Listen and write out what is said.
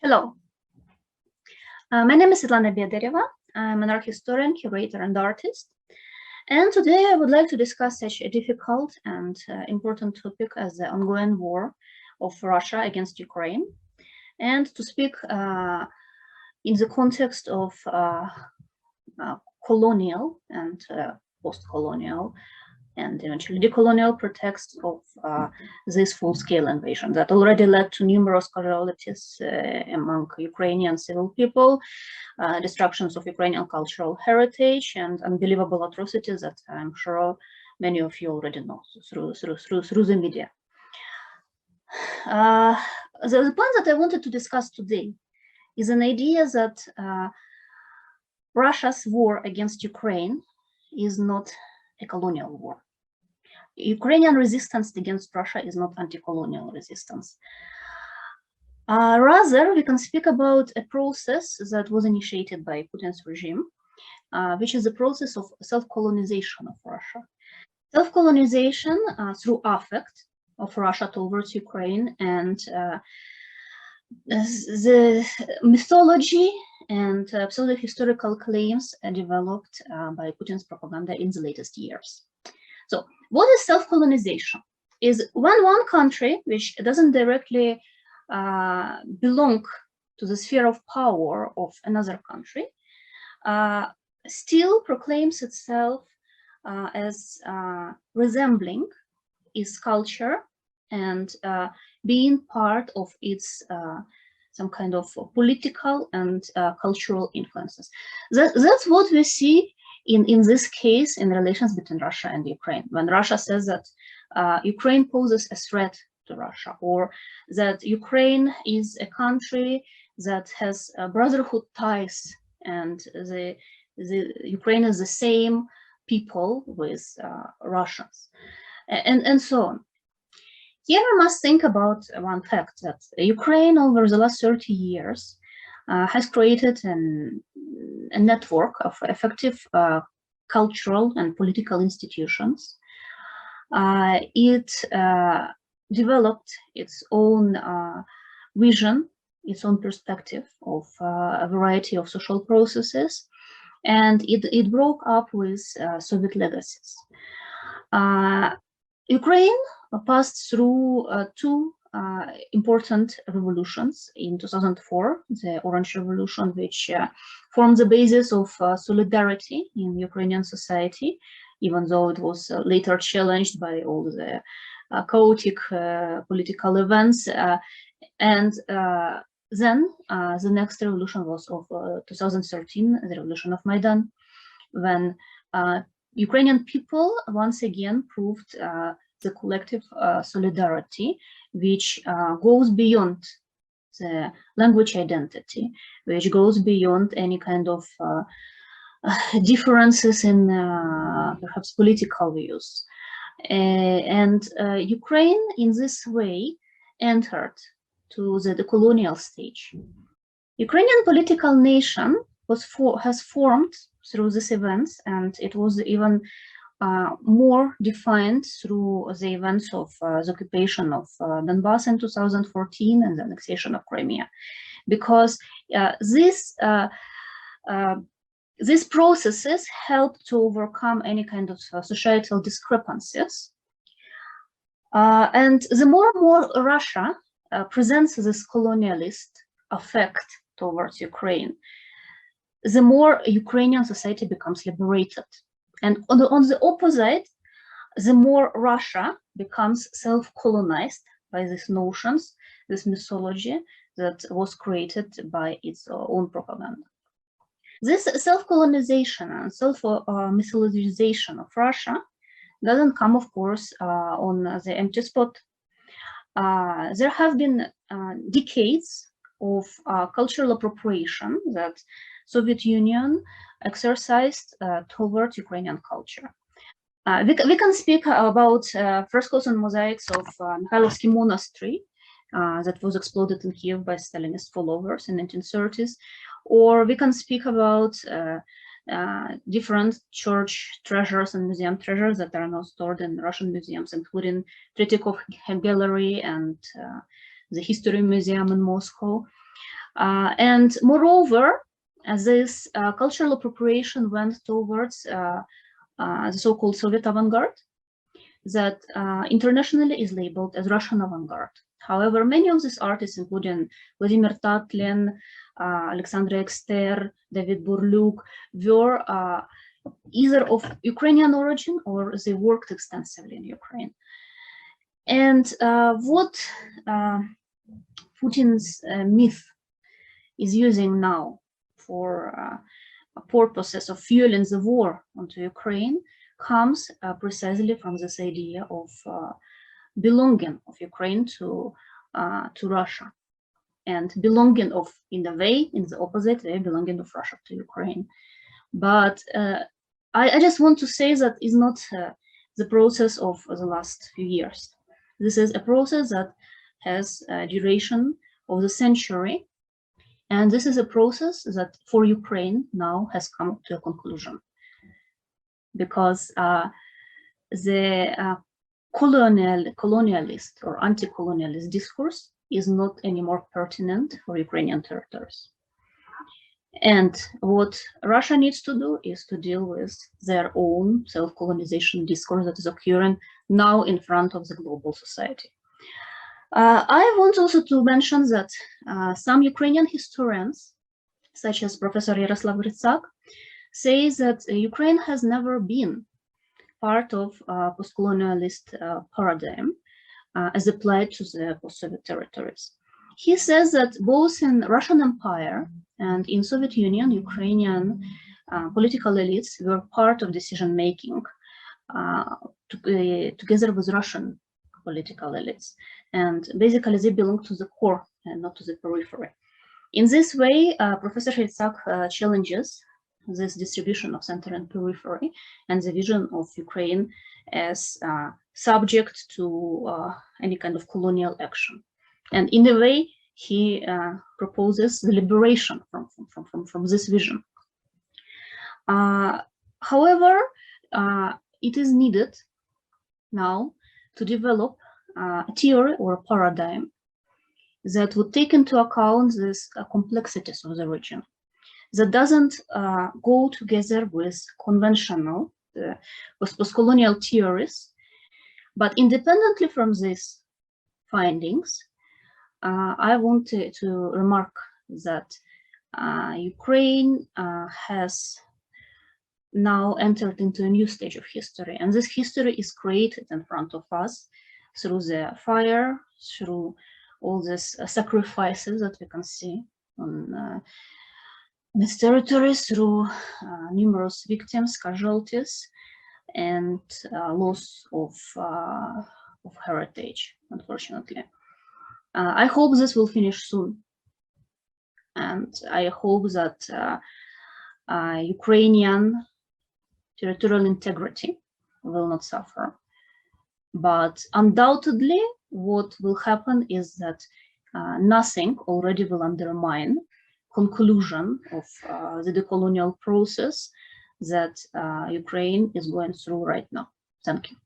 Hello, my name is Svetlana Bedereva. I'm an art historian, curator, and artist. And today I would like to discuss such a difficult and important topic as the ongoing war of Russia against Ukraine, and to speak in the context of colonial and post-colonial and eventually decolonial pretext of this full-scale invasion that already led to numerous casualties among Ukrainian civil people, destructions of Ukrainian cultural heritage, and unbelievable atrocities that I'm sure many of you already know through the media. The point that I wanted to discuss today is an idea that Russia's war against Ukraine is not a colonial war. Ukrainian resistance against Russia is not anti-colonial resistance. Rather, we can speak about a process that was initiated by Putin's regime, which is the process of self-colonization of Russia. Self-colonization through affect of Russia towards Ukraine and the mythology and pseudo-historical claims developed by Putin's propaganda in the latest years. So what is self-colonization? Is one country which doesn't directly belong to the sphere of power of another country still proclaims itself as resembling its culture and being part of its some kind of political and cultural influences. That's what we see in this case in relations between Russia and Ukraine. When Russia says that Ukraine poses a threat to Russia, or that Ukraine is a country that has brotherhood ties and the Ukraine is the same people with Russians, and so on. Here we must think about one fact, that Ukraine over the last 30 years has created a network of effective cultural and political institutions. It developed its own vision, its own perspective of a variety of social processes, and it broke up with Soviet legacies. Ukraine passed through two important revolutions in 2004, the Orange Revolution, which formed the basis of solidarity in Ukrainian society, even though it was later challenged by all the chaotic political events. And then the next revolution was of 2013, the revolution of Maidan, when Ukrainian people once again proved the collective solidarity, which goes beyond the language identity, which goes beyond any kind of differences in perhaps political views. And Ukraine, in this way, entered to the colonial stage. Ukrainian political nation has formed through these events, and it was even more defined through the events of the occupation of Donbass in 2014 and the annexation of Crimea, because these processes help to overcome any kind of societal discrepancies. And the more and more Russia presents this colonialist affect towards Ukraine, the more Ukrainian society becomes liberated. And on the opposite, the more Russia becomes self-colonized by these notions, this mythology that was created by its own propaganda. This self-colonization and self-mythologization of Russia doesn't come, of course, on the empty spot. There have been decades of cultural appropriation that Soviet Union exercised toward Ukrainian culture. We can speak about frescoes and mosaics of Mikhailovsky Monastery that was exploded in Kiev by Stalinist followers in the 1930s, or we can speak about different church treasures and museum treasures that are now stored in Russian museums, including Tretьяков Gallery and the History Museum in Moscow. And moreover, this cultural appropriation went towards the so-called Soviet avant-garde that internationally is labeled as Russian avant-garde. However, many of these artists, including Vladimir Tatlin, Alexandra Ekster, David Burlyuk, were either of Ukrainian origin or they worked extensively in Ukraine. And what Putin's myth is using now for purposes of fueling the war onto Ukraine comes precisely from this idea of belonging of Ukraine to Russia, and belonging of, in the way, in the opposite way, belonging of Russia to Ukraine. But I just want to say that is not the process of the last few years. This is a process that has a duration of the century, and this is a process that for Ukraine now has come to a conclusion, because the colonialist or anti-colonialist discourse is not anymore pertinent for Ukrainian territories. And what Russia needs to do is to deal with their own self-colonization discourse that is occurring now in front of the global society. I want also to mention that some Ukrainian historians, such as Professor Yaroslav Gritsak, say that Ukraine has never been part of post-colonialist paradigm as applied to the post-Soviet territories. He says that both in Russian Empire and in Soviet Union, Ukrainian political elites were part of decision-making together with Russian political elites. And basically they belong to the core and not to the periphery. In this way, Professor Gritsak challenges this distribution of center and periphery and the vision of Ukraine as subject to any kind of colonial action. And in a way, he proposes the liberation from this vision. However, it is needed now to develop a theory or a paradigm that would take into account these complexities of the region, that doesn't go together with conventional post-colonial theories, but independently from these findings, I want to remark that Ukraine has now entered into a new stage of history, and this history is created in front of us through the fire, through all these sacrifices that we can see on these territories, through numerous victims, casualties, and loss of heritage, unfortunately. I hope this will finish soon, and I hope that Ukrainian territorial integrity will not suffer. But undoubtedly, what will happen is that nothing already will undermine conclusion of the decolonial process that Ukraine is going through right now. Thank you.